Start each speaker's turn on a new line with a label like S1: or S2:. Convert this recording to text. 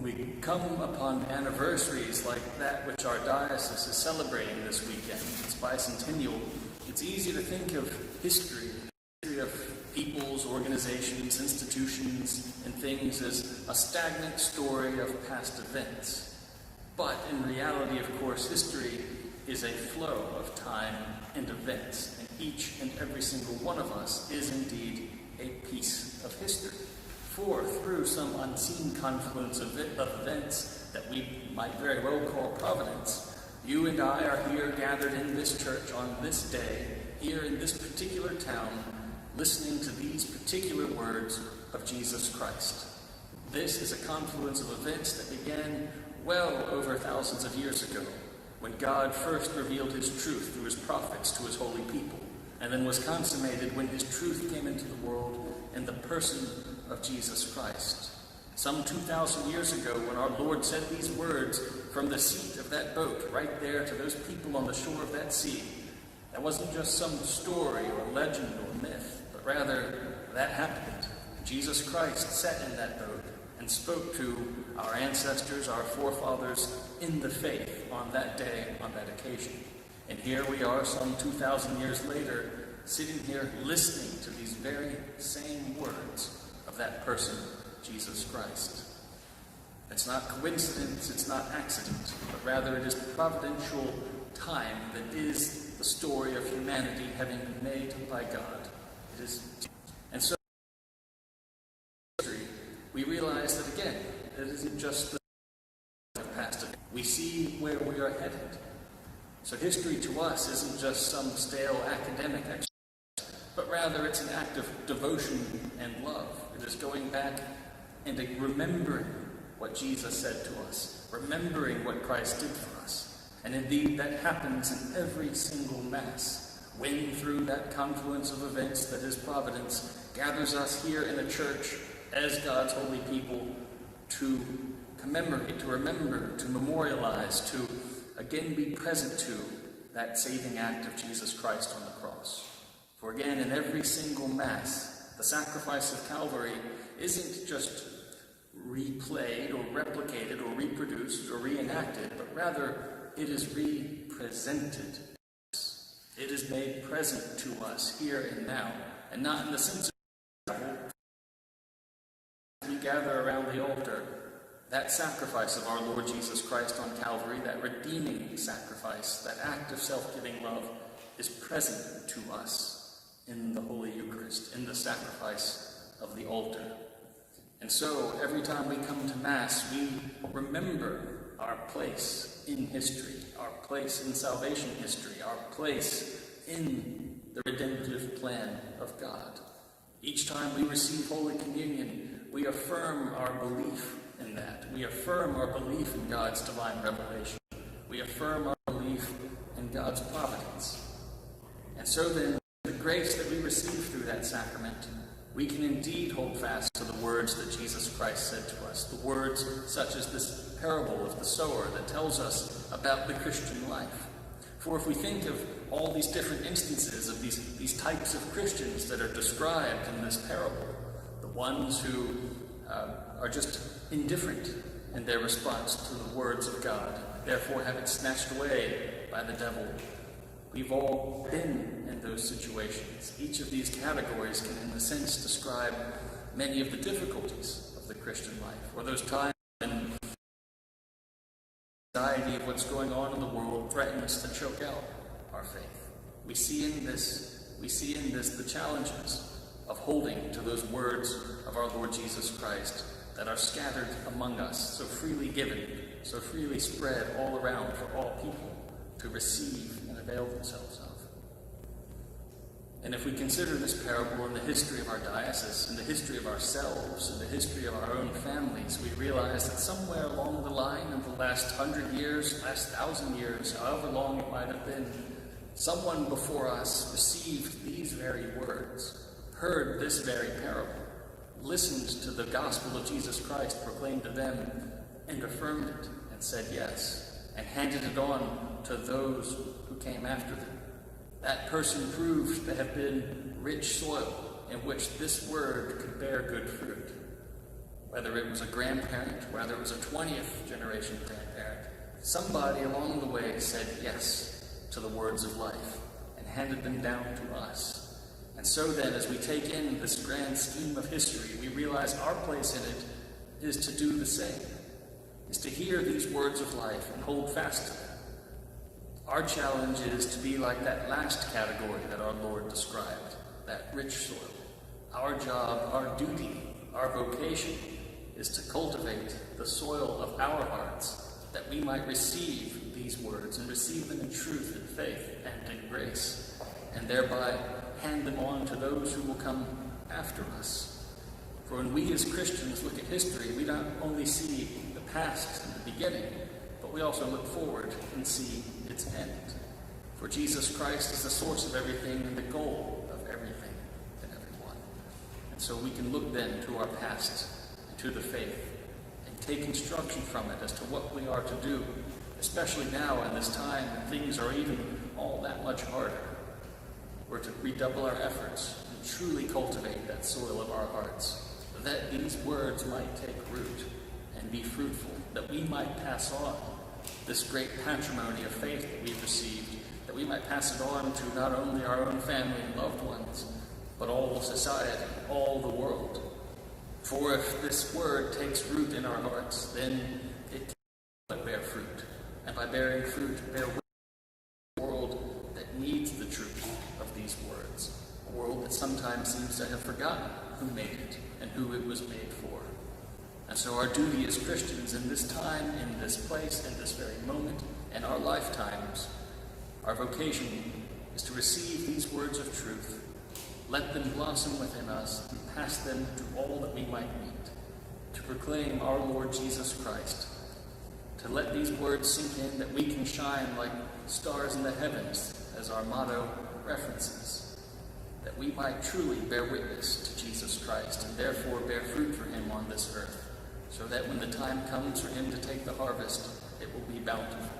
S1: When we come upon anniversaries like that which our diocese is celebrating this weekend, its bicentennial, it's easy to think of history of peoples, organizations, institutions, and things as a stagnant story of past events. But in reality, of course, history is a flow of time and events, and each and every single one of us is indeed a piece of history. For through some unseen confluence of events that we might very well call providence, you and I are here gathered in this church on this day, here in this particular town, listening to these particular words of Jesus Christ. This is a confluence of events that began well over thousands of years ago, when God first revealed his truth through his prophets to his holy people, and then was consummated when his truth came into the world in the person of Jesus Christ. Some 2,000 years ago, when our Lord said these words from the seat of that boat right there to those people on the shore of that sea, that wasn't just some story or legend or myth, but rather that happened. Jesus Christ sat in that boat and spoke to our ancestors, our forefathers, in the faith on that day, on that occasion. And here we are some 2,000 years later, sitting here listening to these very same words of that person, Jesus Christ. It's not coincidence, it's not accident, but rather it is providential time that is the story of humanity having been made by God. It is, and so we realize that again, it isn't just the past. We see where we are headed. So history to us isn't just some stale academic exercise, but rather it's an act of devotion and love. It is going back and remembering what Jesus said to us, remembering what Christ did for us. And indeed, that happens in every single Mass, when through that confluence of events that is providence gathers us here in a church as God's holy people to commemorate, to remember, to memorialize, to again be present to that saving act of Jesus Christ on the cross. For again, in every single Mass, the sacrifice of Calvary isn't just replayed or replicated or reproduced or reenacted, but rather it is represented. It is made present to us here and now, and not in the sense of we gather around the altar. That sacrifice of our Lord Jesus Christ on Calvary, that redeeming sacrifice, that act of self-giving love, is present to us in the Holy Eucharist, in the sacrifice of the altar. And so, every time we come to Mass, we remember our place in history, our place in salvation history, our place in the redemptive plan of God. Each time we receive Holy Communion, we affirm our belief in that. We affirm our belief in God's divine revelation. We affirm our belief in God's providence. And so then, the grace that we receive through that sacrament, we can indeed hold fast to the words that Jesus Christ said to us, the words such as this parable of the sower that tells us about the Christian life. For if we think of all these different instances of these types of Christians that are described in this parable, the ones who are just indifferent in their response to the words of God, therefore have it snatched away by the devil. We've all been in those situations. Each of these categories can, in a sense, describe many of the difficulties of the Christian life, or those times when the anxiety of what's going on in the world threatens to choke out our faith. We see in this the challenges of holding to those words of our Lord Jesus Christ that are scattered among us, so freely given, so freely spread all around for all people to receive and avail themselves of. And if we consider this parable in the history of our diocese, in the history of ourselves, in the history of our own families, we realize that somewhere along the line in the last 100 years, last 1,000 years, however long it might have been, someone before us received these very words, heard this very parable, listened to the gospel of Jesus Christ proclaimed to them, and affirmed it, and said yes, and handed it on to those who came after them. That person proved to have been rich soil in which this word could bear good fruit. whether it was a grandparent, whether it was a 20th generation grandparent, somebody along the way said yes to the words of life and handed them down to us. And so then, as we take in this grand scheme of history, we realize our place in it is to do the same, is to hear these words of life and hold fast to them. Our challenge is to be like that last category that our Lord described, that rich soil. Our job, our duty, our vocation is to cultivate the soil of our hearts, that we might receive these words and receive them in truth and faith and in grace, and thereby hand them on to those who will come after us. For when we as Christians look at history, we not only see the past and the beginning, but we also look forward and see its end. For Jesus Christ is the source of everything and the goal of everything and everyone. And so we can look then to our past and to the faith and take instruction from it as to what we are to do, especially now in this time when things are even all that much harder. We're to redouble our efforts and truly cultivate that soil of our hearts, that these words might take root and be fruitful, that we might pass on this great patrimony of faith that we've received, that we might pass it on to not only our own family and loved ones, but all of society, all the world. For if this word takes root in our hearts, then it can bear fruit. And by bearing fruit, bear witness to a world that needs the truth of these words, a world that sometimes seems to have forgotten who made it and who it was made for. And so our duty as Christians in this time, in this place, in this very moment, in our lifetimes, our vocation is to receive these words of truth, let them blossom within us, and pass them to all that we might meet, to proclaim our Lord Jesus Christ, to let these words sink in, that we can shine like stars in the heavens, as our motto references, that we might truly bear witness to Jesus Christ and therefore bear fruit for him on this earth, so that when the time comes for him to take the harvest, it will be bountiful.